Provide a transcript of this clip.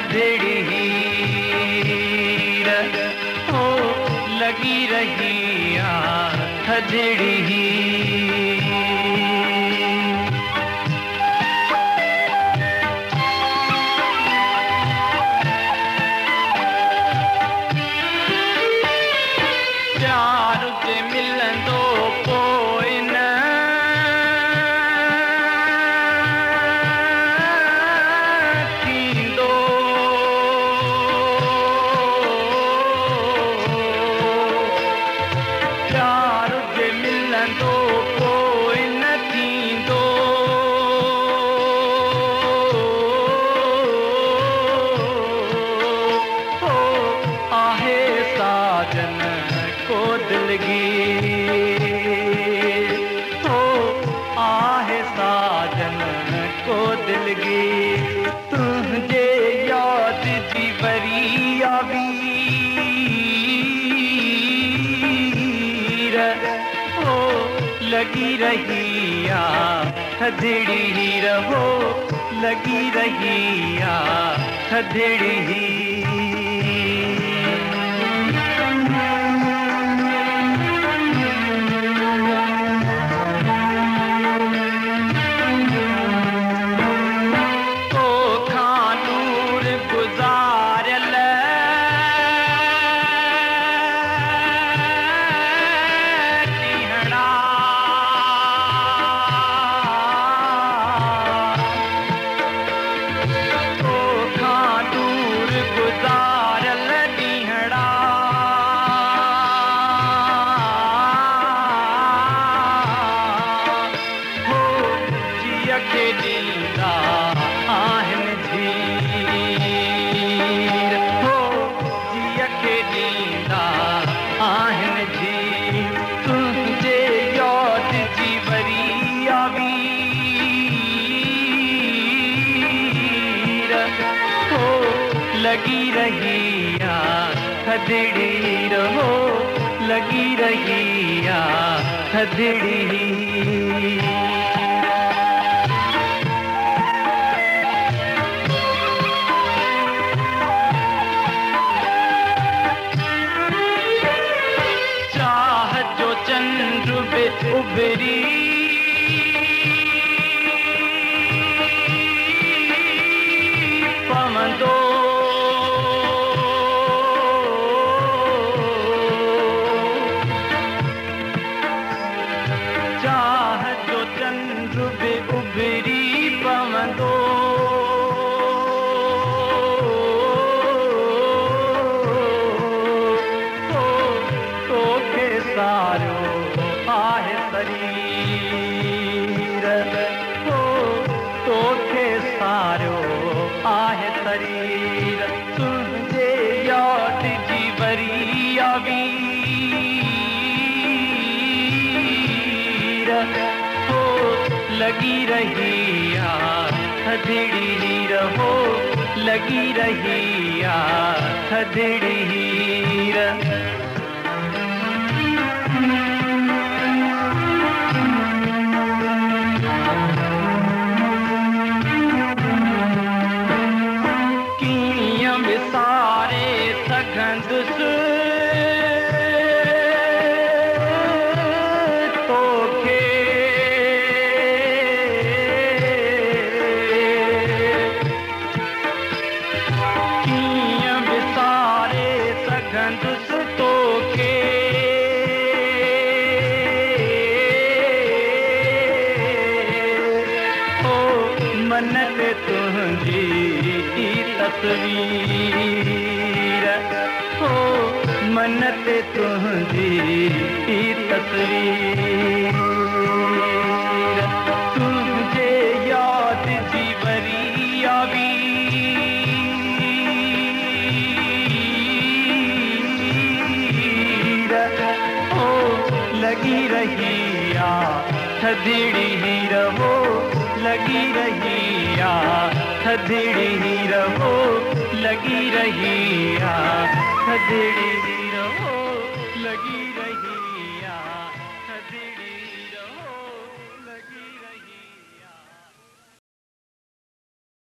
थधड़ी हीर हो लगी रही आ थधड़ी प्यार जे मिलंदो पोइ न थींदो प्यार जे मिलंदो पोइ न थींदो हो आहे साजन को दिलगीर हो आहे साजन को दिलगीर तुझे याद जी वरी आवीर हो लगी रही आ थधड़ी रहो लगी रही आ थधड़ी के ॾींदा आहिनि धीर हो जिय खे ॾींदा आहिनि धीर तुंहिंजे याद जी वरी आवीर हो लगी रही आ थधड़ी रहो लगी रही आ थधड़ी चंद्र बे उभरी पवंदो चाह जो चंद्र बे उभरी पवंदो सारो आहे शरीर हो तोखे सारो आहे शरीर तुंहिंजे याद जी वरी आवीर हो लगी रही आ थधड़ी रहो लगी रही आ थधड़ी सारे सघंदुसि तोखे कीअं विसारे सघंदुसि तोखे हो मन ते तुंहिंजी तस्वीर हो मन ते तुंहिंजी तस्वीर तुंहिंजे याद जी वरी आवीर हो लगी रही आ थधड़ी रहो लगी रही आ थधड़ी रहो लगी रही आ थधड़ी